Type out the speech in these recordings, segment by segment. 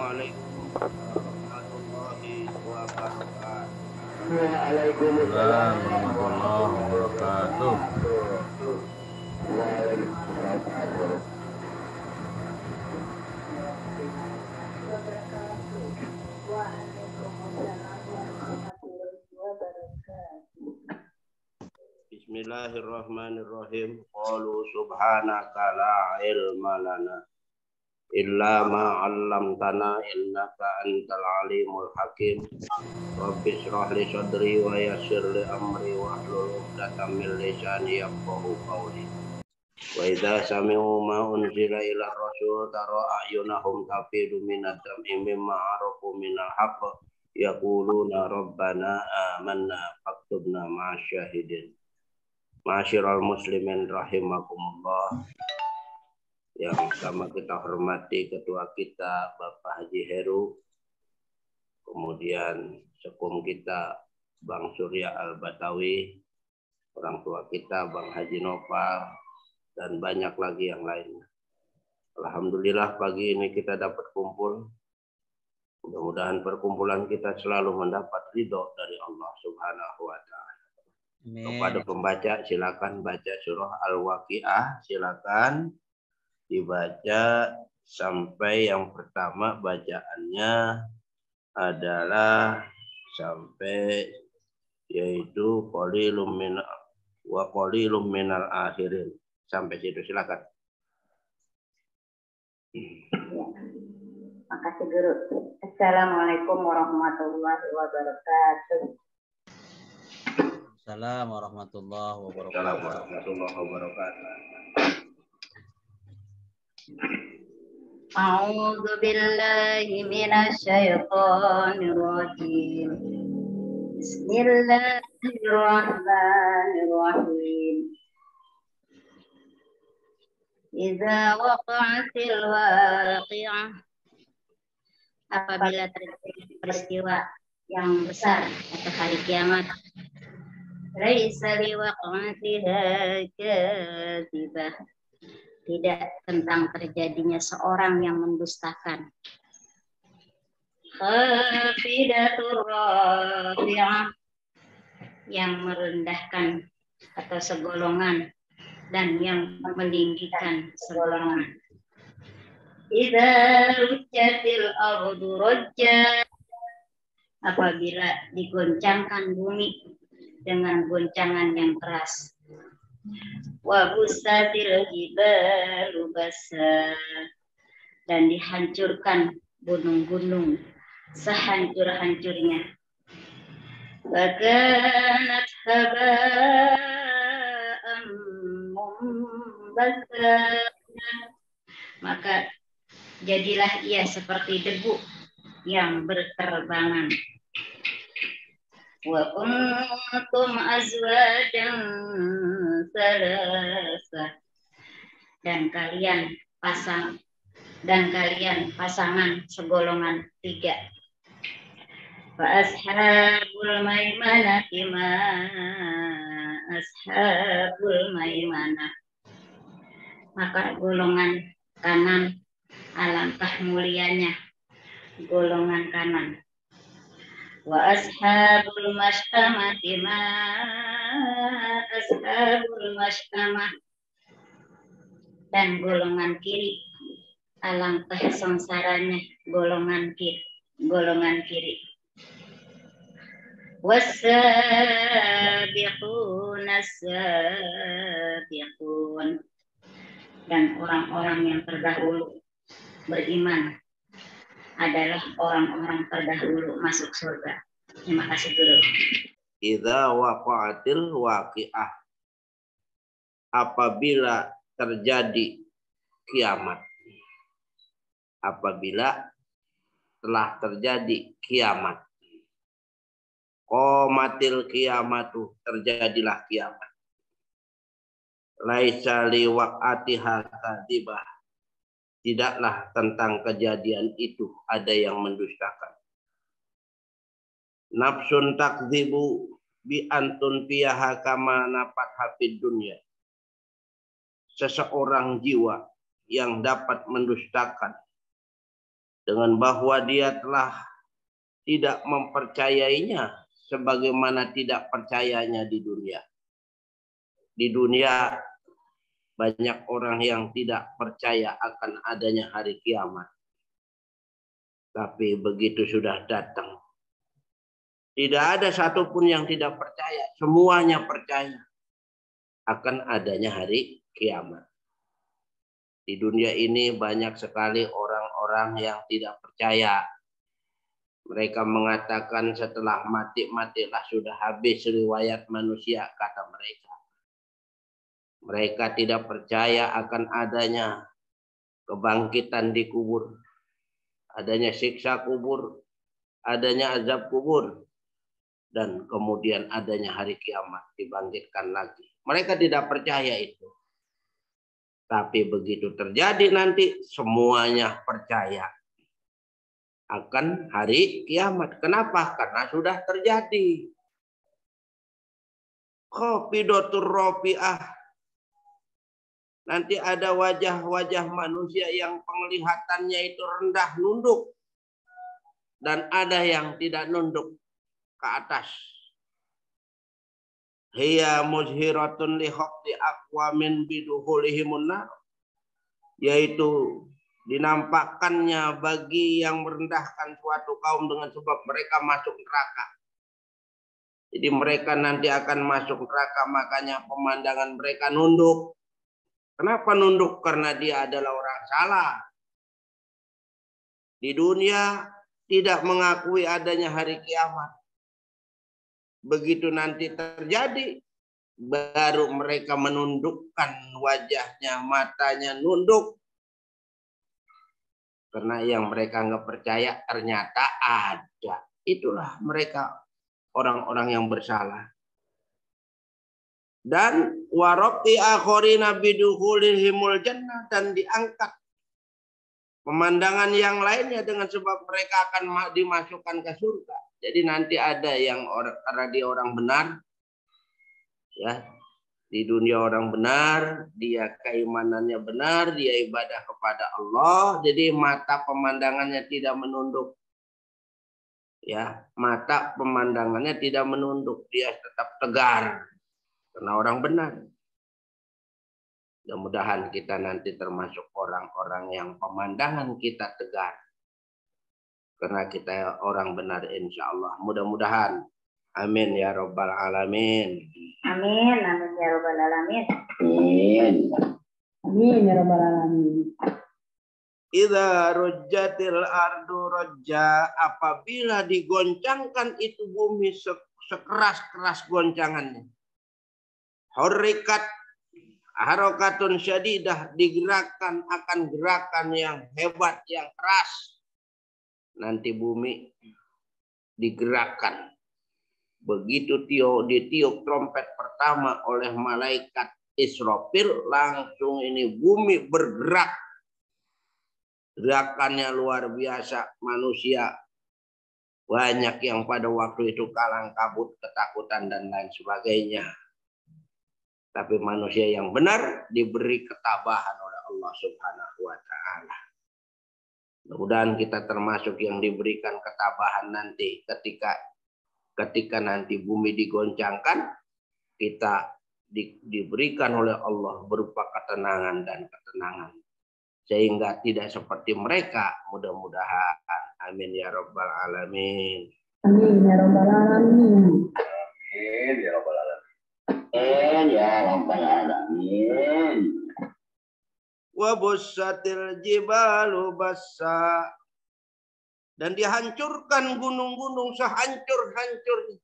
Assalamualaikum warahmatullahi wabarakatuh. Waalaikumsalam warahmatullahi wabarakatuh. Bismillahirrahmanirrahim. Qalu subhanaka la ilma lana illa ma 'allamtana innaka antal alimul hakim. Rabbi shrah li sadri wa yassir li amri wa hlul 'uqdatam min lisani yafqahu qawli. Wa idza sami'u ma unzila ila rasul tara a'yunahum tafidu minad dam'i mimma 'arafu minal haqq yaquluna rabbana amanna faktubna ma'asyahidin. Ma'asyiral muslimin rahimakumullah. Yang sama kita hormati ketua kita Bapak Haji Heru, kemudian sekum kita Bang Surya Al-Batawi, orang tua kita Bang Haji Nopal, dan banyak lagi yang lainnya. Alhamdulillah pagi ini kita dapat kumpul. Mudah-mudahan perkumpulan kita selalu mendapat ridho dari Allah Subhanahu wa Ta'ala. Kepada pembaca silakan baca surah Al-Waqiah, silakan dibaca sampai yang pertama bacaannya adalah sampai yaitu qalilum min wa qalilum minal akhirin. Sampai situ silakan. Makasih Guru. Assalamualaikum warahmatullahi wabarakatuh. Assalamualaikum warahmatullahi wabarakatuh. Assalamualaikum warahmatullahi wabarakatuh. A'udzu billahi minasy syaithanir rajim. Bismillahirrahmanirrahim. Idza waqa'atil waqi'ah. Apabila terjadi peristiwa yang besar atau hari kiamat. Laisa liwaqa'atiha kadhibah. Tidak tentang terjadinya seorang yang mendustakan. Khafidatur rafi'ah, yang merendahkan atau segolongan dan yang meninggikan segolongan. Idza rujjatil ardu rajja, apabila digoncangkan bumi dengan goncangan yang keras. Wa busatil jibalu basa, dan dihancurkan gunung-gunung sehancur-hancurnya. Baganat haba'an mumbasa, maka jadilah ia seperti debu yang berterbangan. Wa kuntum azwajan salasa, dan kalian pasangan segolongan 3. Fa ashabul maimanati ma ashabul maimanah, maka golongan kanan alangkah mulianya golongan kanan. Wa ashabul mash'amati ma ashabul mash'amah, dan golongan kiri alangkah sengsaranya golongan kiri. Was-sabiquna as-sabiqun, dan orang-orang yang terdahulu beriman adalah orang-orang terdahulu masuk surga. Terima kasih Guru. Idza waqa'atil waqi'ah, apabila terjadi kiamat. Apabila telah terjadi kiamat. Qomatil kiamatu, terjadilah kiamat. Laisa liwaq'atiha kadhibah, tidaklah tentang kejadian itu ada yang mendustakan. Nafsun takdzibu bi antun fiha kama nafat hafid dunya. Seseorang jiwa yang dapat mendustakan dengan bahwa dia telah tidak mempercayainya sebagaimana tidak percayanya di dunia. Di dunia banyak orang yang tidak percaya akan adanya hari kiamat. Tapi begitu sudah datang, tidak ada satupun yang tidak percaya. Semuanya percaya akan adanya hari kiamat. Di dunia ini banyak sekali orang-orang yang tidak percaya. Mereka mengatakan setelah matilah sudah habis riwayat manusia, kata mereka. Mereka tidak percaya akan adanya kebangkitan di kubur, adanya siksa kubur, adanya azab kubur, dan kemudian adanya hari kiamat, dibangkitkan lagi. Mereka tidak percaya itu. Tapi begitu terjadi nanti semuanya percaya akan hari kiamat. Kenapa? Karena sudah terjadi. Khofidatur rafi'ah. Nanti ada wajah-wajah manusia yang penglihatannya itu rendah, nunduk. Dan ada yang tidak nunduk ke atas. Hiya muzhiratun lihaqqi aqwamin biduhulihimun nar. Yaitu dinampakkannya bagi yang merendahkan suatu kaum dengan sebab mereka masuk neraka. Jadi mereka nanti akan masuk neraka, makanya pemandangan mereka nunduk. Kenapa nunduk? Karena dia adalah orang salah. Di dunia tidak mengakui adanya hari kiamat. Begitu nanti terjadi, baru mereka menundukkan wajahnya, matanya nunduk. Karena yang mereka nggak percaya ternyata ada. Itulah mereka orang-orang yang bersalah. Dan waraqi akhorina bidukhulihimul jannah, dan diangkat pemandangan yang lainnya dengan sebab mereka akan dimasukkan ke surga. Jadi nanti ada yang karena dia orang benar, ya, di dunia orang benar, dia keimanannya benar, dia ibadah kepada Allah, jadi mata pemandangannya tidak menunduk. Ya, mata pemandangannya tidak menunduk, dia tetap tegar karena orang benar. Mudah-mudahan kita nanti termasuk orang-orang yang pemandangan kita tegar. Karena kita orang benar insya Allah. Mudah-mudahan. Amin ya Rabbal Alamin. Amin, amin ya Rabbal Alamin. Amin. Amin ya Rabbal Alamin. Idza rujjatil ardu rajja, apabila digoncangkan itu bumi sekeras-keras goncangannya. Hurrikat harokatun syadidah, digerakkan akan gerakan yang hebat, yang keras. Nanti bumi digerakkan. Begitu ditiup trompet pertama oleh malaikat Israfil, langsung ini bumi bergerak. Gerakannya luar biasa. Manusia banyak yang pada waktu itu kalang kabut, ketakutan dan lain sebagainya. Tapi manusia yang benar diberi ketabahan oleh Allah Subhanahu wa Ta'ala. Mudah-mudahan kita termasuk yang diberikan ketabahan nanti ketika nanti bumi digoncangkan, kita diberikan oleh Allah berupa ketenangan dan ketenangan. Sehingga tidak seperti mereka, mudah-mudahan. Amin ya Rabbal Alamin. Amin ya Rabbal Alamin. Amin ya Rabbal Alamin. Amin ya Rabbal Alamin. Wa bussatil jibalu bassa, dan dihancurkan gunung-gunung sehancur-hancurnya.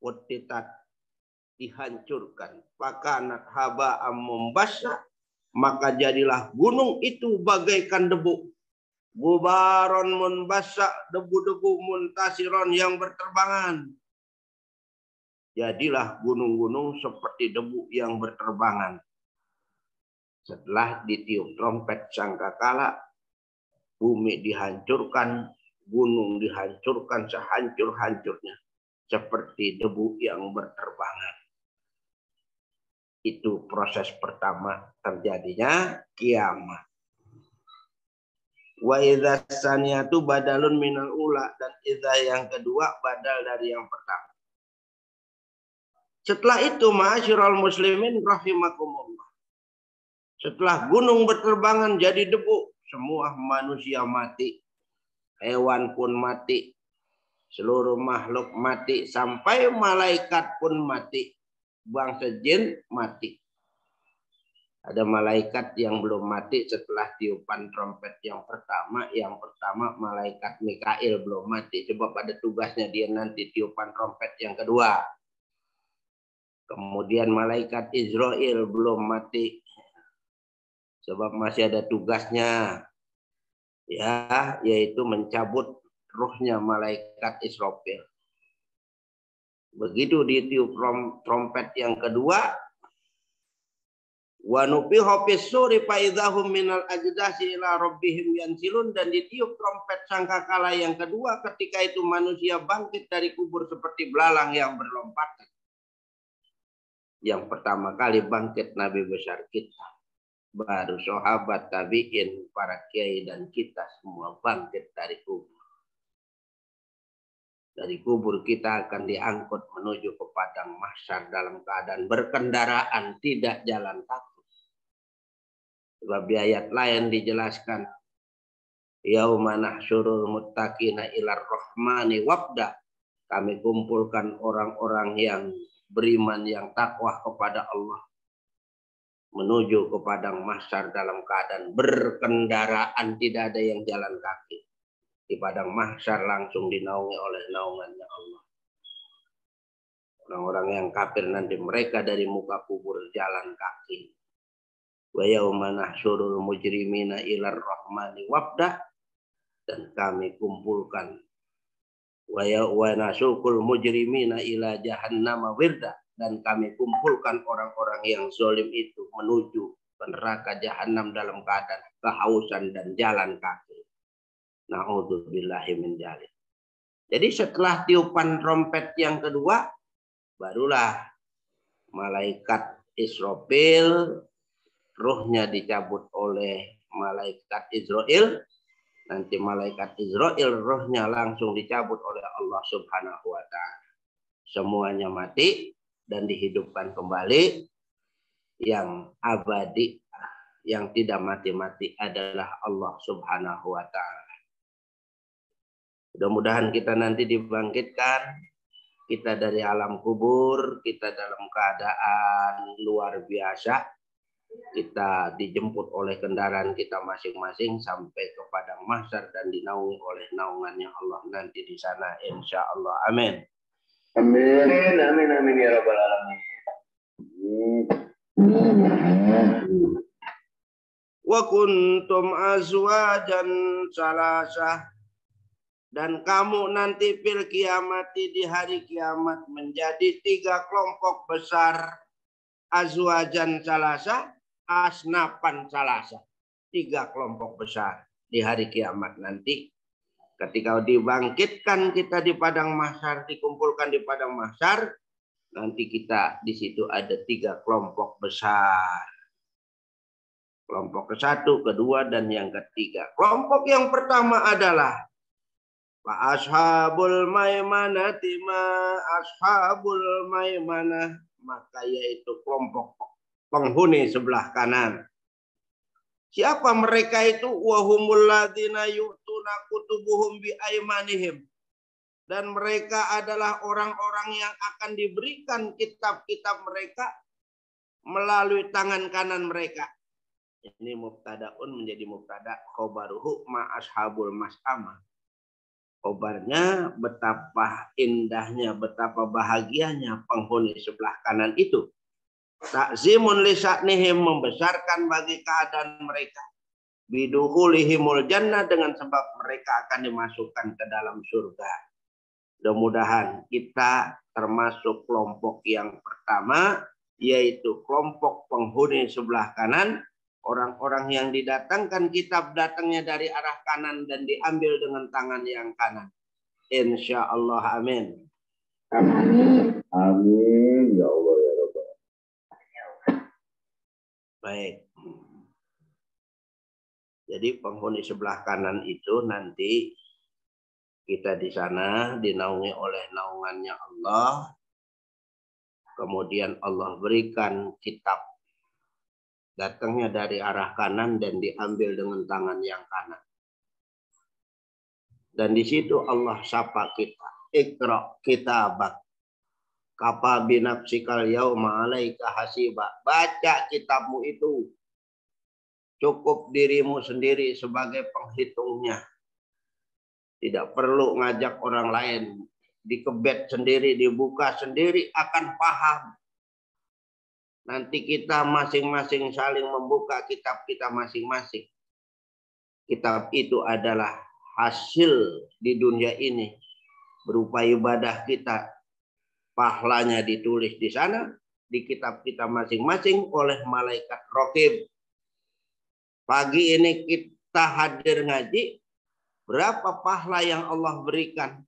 Wutitat, dihancurkan. Pakanat haba'am mumbassa, maka jadilah gunung itu bagaikan debu. Gubaron munbassa, debu-debu muntasiron yang berterbangan. Jadilah gunung-gunung seperti debu yang berterbangan. Setelah ditiup trompet sangkakala, bumi dihancurkan, gunung dihancurkan sehancur-hancurnya. Seperti debu yang berterbangan. Itu proses pertama terjadinya kiamat. Wa idza tsaniyatu badalun minal ula, dan idza yang kedua badal dari yang pertama. Setelah itu ma'asyiral muslimin rahimakumullah. Setelah gunung berterbangan jadi debu, semua manusia mati, hewan pun mati, seluruh makhluk mati, sampai malaikat pun mati, bangsa jin mati. Ada malaikat yang belum mati setelah tiupan trompet yang pertama. Yang pertama malaikat Mikail belum mati, sebab ada tugasnya dia nanti tiupan trompet yang kedua. Kemudian malaikat Israel belum mati, sebab masih ada tugasnya, ya, yaitu mencabut ruhnya malaikat Israfil. Begitu ditiup trompet yang kedua, wa nufiha fis-suri fa idzahum minal ajdasi ila rabbihim yansilun, dan ditiup trompet sangkakala yang kedua, ketika itu manusia bangkit dari kubur seperti belalang yang berlompatan. Yang pertama kali bangkit Nabi besar kita, baru sahabat, tabi'in, para kiai dan kita semua bangkit dari kubur. Dari kubur kita akan diangkut menuju ke padang mahsyar dalam keadaan berkendaraan, tidak jalan kaki. Sebab di ayat lain dijelaskan, yauma nahsyurul muttaqina ilar rahmani wabda. Kami kumpulkan orang-orang yang beriman, yang takwa kepada Allah, menuju ke padang mahsyar dalam keadaan berkendaraan, tidak ada yang jalan kaki. Di padang mahsyar langsung dinaungi oleh naungannya Allah. Orang-orang yang kafir nanti mereka dari muka kubur jalan kaki. Wa yauma nahsyurul mujrimina ilar rahmani wabda, dan kami kumpulkan wa nasukul mujrimina ila jahannama wirda, dan kami kumpulkan orang-orang yang zalim itu menuju ke neraka jahanam dalam keadaan kehausan dan jalan kaki. Na'udzubillahi min dzalik. Jadi setelah tiupan trompet yang kedua, barulah malaikat Israfil ruhnya dicabut oleh malaikat Israel. Nanti malaikat Israel ruhnya langsung dicabut oleh Allah Subhanahu wa ta'ala. Semuanya mati dan dihidupkan kembali. Yang abadi, yang tidak mati-mati adalah Allah Subhanahu wa ta'ala. Mudah-mudahan kita nanti dibangkitkan, kita dari alam kubur, kita dalam keadaan luar biasa. Kita dijemput oleh kendaraan kita masing-masing sampai ke padang mahsyar dan dinaungi oleh naungannya Allah nanti di sana, insya Allah. Amin. Amin, amin, amin ya rabbal alamin. Wa kuntum azwajan salasah, dan kamu nanti fil kiamati, di hari kiamat, menjadi 3 kelompok besar. Azwajan salasah, asnapan salasah, 3 kelompok besar di hari kiamat nanti. Ketika dibangkitkan kita di padang mahsyar, dikumpulkan di padang mahsyar, nanti kita di situ ada 3 kelompok besar. Kelompok ke-1, kedua, dan yang ketiga. Kelompok yang pertama adalah fa ashabul maimanati ma ashabul maimanah, maka yaitu kelompok penghuni sebelah kanan. Siapa mereka itu? Wahumul ladzina yu'tuna kutubuhum bi aimanihim, dan mereka adalah orang-orang yang akan diberikan kitab-kitab mereka melalui tangan kanan mereka. Ini mubtadaun menjadi mubtada, khobaruhu ma ashabul mas'amah. Khobarnya betapa indahnya, betapa bahagianya penghuni sebelah kanan itu. Takzimun li sya'nihim, membesarkan bagi keadaan mereka. Bidukhulihimul jannah, dengan sebab mereka akan dimasukkan ke dalam surga. Mudah-mudahan kita termasuk kelompok yang pertama, yaitu kelompok penghuni sebelah kanan. Orang-orang yang didatangkan kitab datangnya dari arah kanan dan diambil dengan tangan yang kanan. Insya Allah, amin. Amin. Amin ya Allah ya Rabbal. Baik. Jadi penghuni sebelah kanan itu nanti kita di sana dinaungi oleh naungannya Allah. Kemudian Allah berikan kitab. Datangnya dari arah kanan dan diambil dengan tangan yang kanan. Dan di situ Allah sapa kita. Iqra kitabak. Kafa binafsikal yauma 'alaika hasiba. Baca kitabmu itu. Cukup dirimu sendiri sebagai penghitungnya. Tidak perlu ngajak orang lain. Dikebet sendiri, dibuka sendiri akan paham. Nanti kita masing-masing saling membuka kitab kita masing-masing. Kitab itu adalah hasil di dunia ini. Berupa ibadah kita. Pahlanya ditulis di sana. Di kitab kita masing-masing oleh malaikat raqib. Pagi ini kita hadir ngaji. Berapa pahala yang Allah berikan.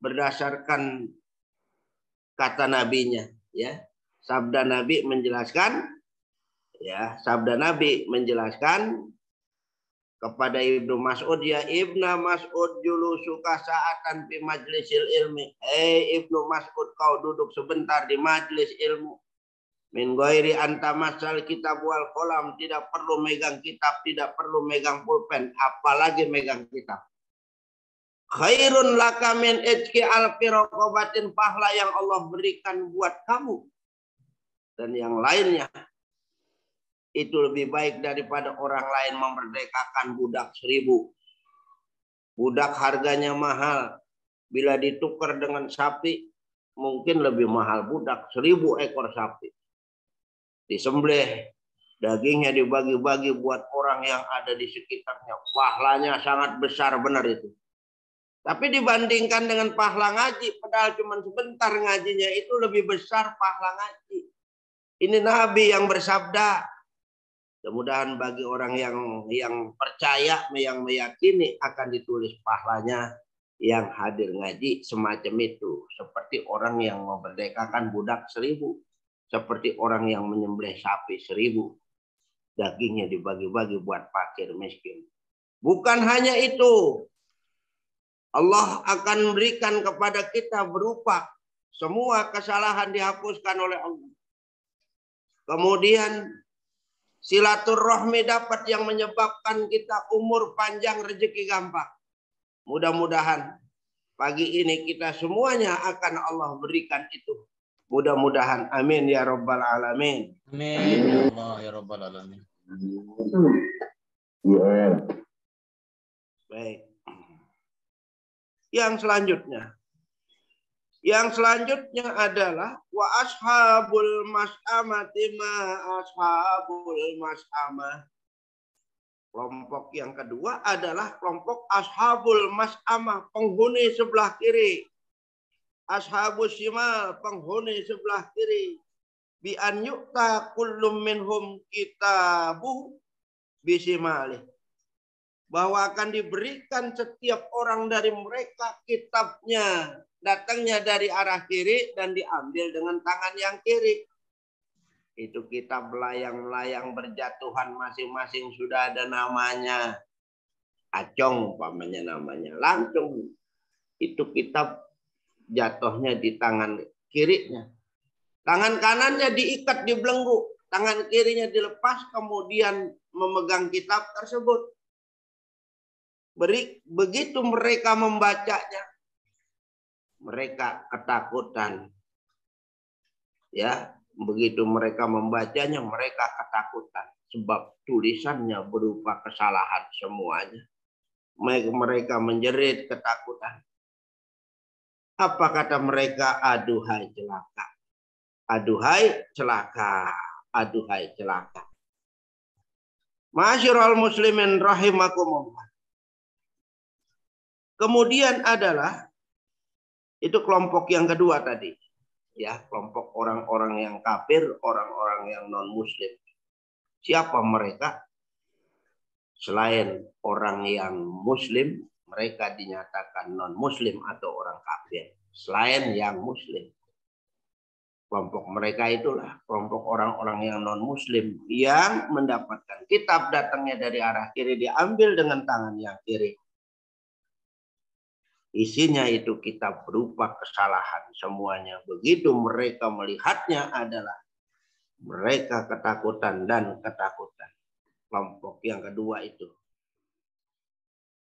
Berdasarkan kata nabinya. Ya. Sabda Nabi menjelaskan, ya, sabda Nabi menjelaskan kepada Ibnu Mas'ud, ya Ibnu Mas'ud julusuka sa'atan fi majlisil ilmi. Ibnu Mas'ud, kau duduk sebentar di majlis ilmu. Min ghairi anta masal kitab wal qalam, tidak perlu megang kitab, tidak perlu megang pulpen, apalagi megang kitab. Khairun laka min ijki alfi raqabatin, pahala yang Allah berikan buat kamu dan yang lainnya itu lebih baik daripada orang lain memerdekakan budak 1000. Budak harganya mahal. Bila ditukar dengan sapi, mungkin lebih mahal budak. 1000 ekor sapi. Disembelih, dagingnya dibagi-bagi buat orang yang ada di sekitarnya. Pahalanya sangat besar, benar itu. Tapi dibandingkan dengan pahala ngaji, padahal cuma sebentar ngajinya, itu lebih besar pahala ngaji. Ini Nabi yang bersabda. Mudah-mudahan bagi orang yang percaya, yang meyakini akan ditulis pahalanya yang hadir ngaji semacam itu. Seperti orang yang memerdekakan budak 1000. Seperti orang yang menyembelih sapi 1000. Dagingnya dibagi-bagi buat fakir miskin. Bukan hanya itu. Allah akan memberikan kepada kita berupa semua kesalahan dihapuskan oleh Allah. Kemudian silaturahmi dapat yang menyebabkan kita umur panjang, rezeki gampang. Mudah-mudahan pagi ini kita semuanya akan Allah berikan itu. Mudah-mudahan. Amin ya rabbal alamin. Amin ya Allah ya rabbal alamin. Ya. Baik. Yang selanjutnya adalah wa ashabul mas'amati ma ashabul mas'amah. Kelompok yang kedua adalah kelompok ashabul mas'amah, penghuni sebelah kiri. Ashabus shimal, penghuni sebelah kiri. Bi an yu'ta kullum minhum kitabu bisimalih. Bahwa akan diberikan setiap orang dari mereka kitabnya. Datangnya dari arah kiri dan diambil dengan tangan yang kiri. Itu kitab melayang-layang berjatuhan masing-masing sudah ada namanya. Acong umpamanya namanya. Langsung itu kitab jatuhnya di tangan kirinya. Tangan kanannya diikat di belenggu. Tangan kirinya dilepas kemudian memegang kitab tersebut. Begitu mereka membacanya. Mereka ketakutan. Ya, begitu mereka membacanya, mereka ketakutan. Sebab tulisannya berupa kesalahan semuanya. Mereka menjerit ketakutan. Apa kata mereka? Aduhai celaka. Aduhai celaka. Aduhai celaka. Ma'asyiral muslimin rahimakumullah. Kemudian adalah itu kelompok yang kedua tadi. Ya, kelompok orang-orang yang kafir, orang-orang yang non-muslim. Siapa mereka? Selain orang yang muslim, mereka dinyatakan non-muslim atau orang kafir. Selain yang muslim. Kelompok mereka itulah kelompok orang-orang yang non-muslim yang mendapatkan kitab datangnya dari arah kiri, diambil dengan tangan yang kiri. Isinya itu kitab berupa kesalahan semuanya. Begitu mereka melihatnya adalah mereka ketakutan dan ketakutan. Kelompok yang kedua itu